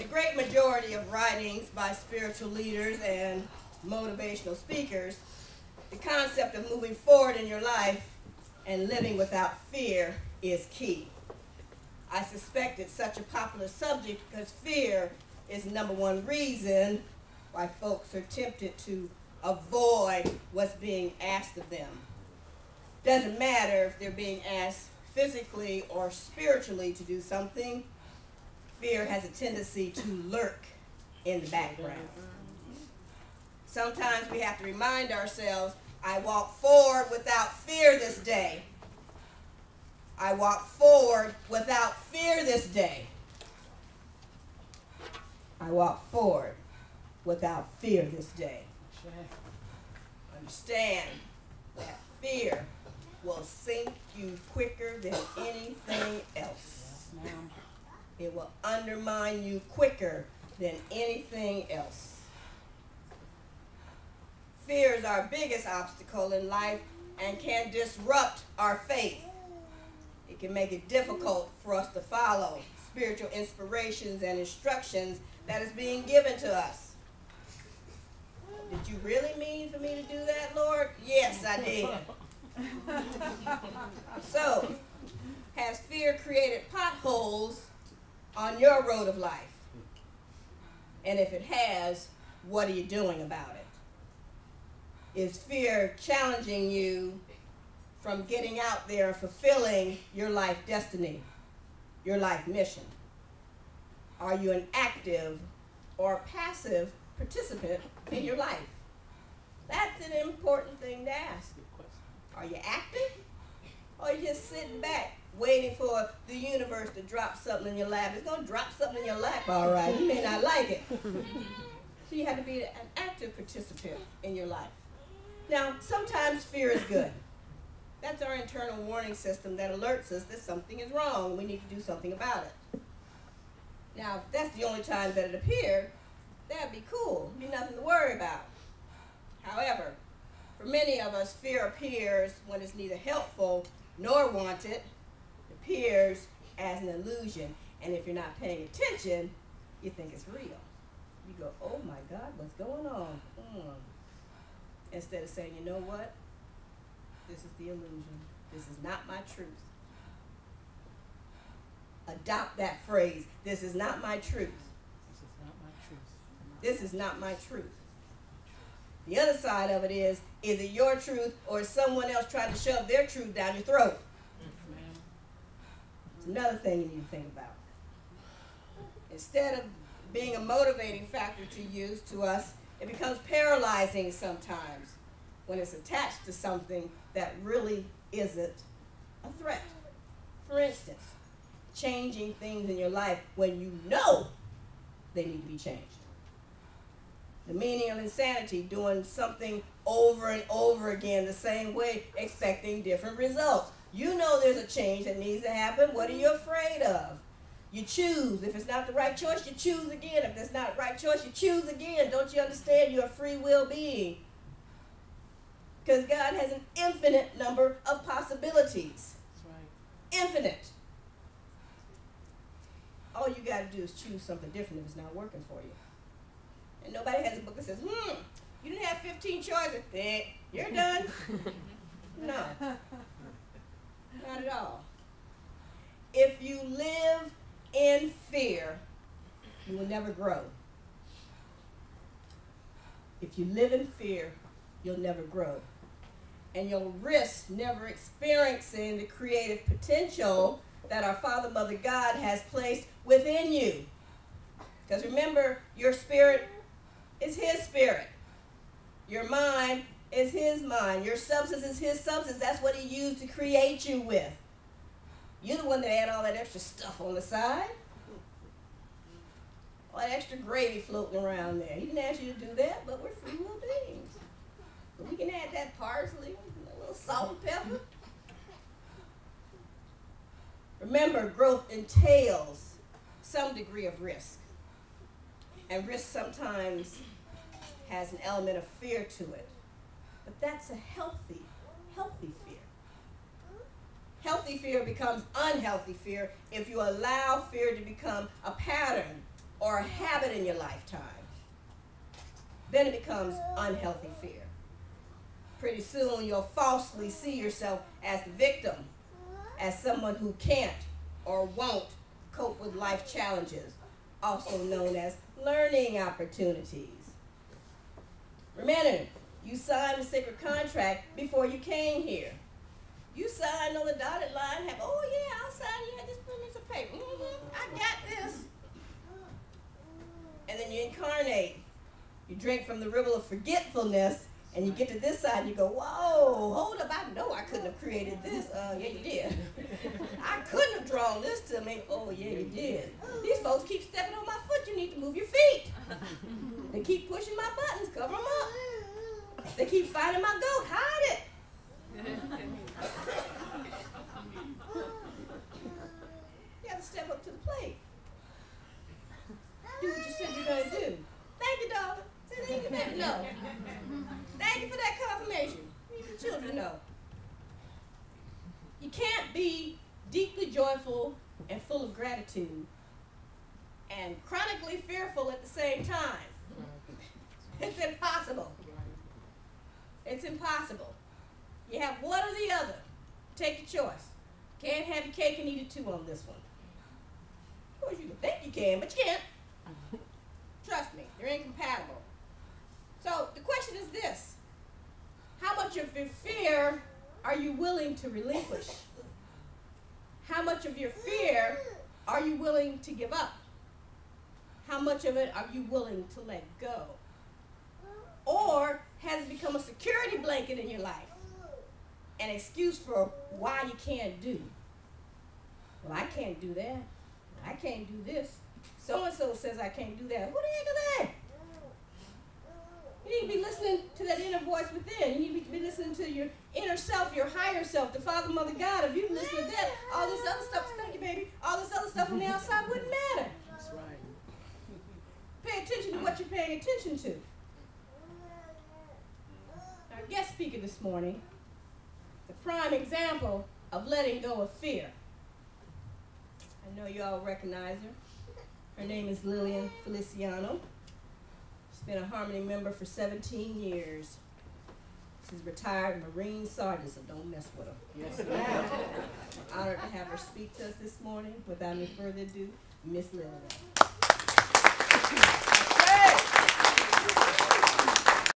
great majority of writings by spiritual leaders and motivational speakers, the concept of moving forward in your life and living without fear is key. I suspect it's such a popular subject because fear is the #1 reason why folks are tempted to avoid what's being asked of them. Doesn't matter if they're being asked physically or spiritually to do something, fear has a tendency to lurk in the background. Sometimes we have to remind ourselves, I walk forward without fear this day. I walk forward without fear this day. I walk forward without fear this day. Understand that fear will sink you quicker than anything else. It will undermine you quicker than anything else. Fear is our biggest obstacle in life and can disrupt our faith. It can make it difficult for us to follow spiritual inspirations and instructions that is being given to us. Did you really mean for me to do that, Lord? Yes, I did. So, has fear created potholes on your road of life? And if it has, what are you doing about it? Is fear challenging you from getting out there and fulfilling your life destiny, your life mission? Are you an active or passive participant in your life? That's an important thing to ask. Are you active? Or are you just sitting back waiting for the universe to drop something in your lap? It's going to drop something in your lap, all right. You may not like it. So you have to be an active participant in your life. Now, sometimes fear is good. That's our internal warning system that alerts us that something is wrong and we need to do something about it. Now, if that's the only time that it appeared, that'd be cool. Be nothing to worry about. However, for many of us, fear appears when it's neither helpful nor wanted. It appears as an illusion. And if you're not paying attention, you think it's real. You go, oh my God, what's going on? Instead of saying, you know what? This is the illusion. This is not my truth. Adopt that phrase. This is not my truth. This is not my truth. This is not my truth. The other side of it is it your truth or is someone else trying to shove their truth down your throat? It's another thing you need to think about. Instead of being a motivating factor to us, it becomes paralyzing sometimes when it's attached to something that really isn't a threat. For instance, changing things in your life when you know they need to be changed. The meaning of insanity, doing something over and over again the same way, expecting different results. You know there's a change that needs to happen. What are you afraid of? You choose. If it's not the right choice, you choose again. If it's not the right choice, you choose again. Don't you understand? You're a free will being. Because God has an infinite number of possibilities. That's right. Infinite. All you got to do is choose something different if it's not working for you. And nobody has a book that says, you didn't have 15 choices. You're done. No. Not at all. If you live in fear, you will never grow. If you live in fear, you'll never grow. And you'll risk never experiencing the creative potential that our Father, Mother, God has placed within you. Because remember, your spirit is His spirit. Your mind is His mind. Your substance is His substance. That's what He used to create you with. You're the one that had all that extra stuff on the side. All that extra gravy floating around there. He didn't ask you to do that, but we're free will beings. But we can add that parsley, a little salt and pepper. Remember, growth entails some degree of risk. And risk sometimes has an element of fear to it. But that's a healthy fear. Healthy fear becomes unhealthy fear if you allow fear to become a pattern or a habit in your lifetime, then it becomes unhealthy fear. Pretty soon you'll falsely see yourself as the victim, as someone who can't or won't cope with life challenges, also known as learning opportunities. Remember, you signed a sacred contract before you came here. You signed on the dotted line, oh yeah, I'll sign, yeah, just put me some paper. I got this. And then you incarnate. You drink from the river of forgetfulness, and you get to this side and you go, whoa, hold up, I know I couldn't have created this. Yeah, you did. I couldn't have drawn this to me. Oh, yeah, you did. These folks keep stepping on my foot. You need to move your feet. They keep pushing my buttons. Cover them up. They keep fighting my goat. Hide it. You got to step up to the plate. Do what you said you're going to do. Thank you, darling. Say thank you, baby. No. Thank you for that confirmation. Even the children know. You can't be deeply joyful and full of gratitude and chronically fearful at the same time. It's impossible. It's impossible. You have one or the other. Take your choice. Can't have your cake and eat it too on this one. Of course, you can think you can, but you can't. Trust me, they're incompatible. So the question is this: how much of your fear are you willing to relinquish? How much of your fear are you willing to give up? How much of it are you willing to let go? Or has it become a security blanket in your life? An excuse for why you can't do? Well, I can't do that. I can't do this. So-and-so says I can't do that. Who the heck is that? You need to be listening to that inner voice within. You need to be listening to your inner self, your higher self, the Father, Mother, God. If you listen to that, all this other stuff, thank you, baby, all this other stuff on the outside wouldn't matter. That's right. Pay attention to what you're paying attention to. Our guest speaker this morning, the prime example of letting go of fear. I know you all recognize her. Her name is Lillian Feliciano. She's been a Harmony member for 17 years. She's a retired Marine Sergeant, so don't mess with her. Yes, ma'am. I'm honored to have her speak to us this morning. Without any further ado, Miss Lillian. Okay.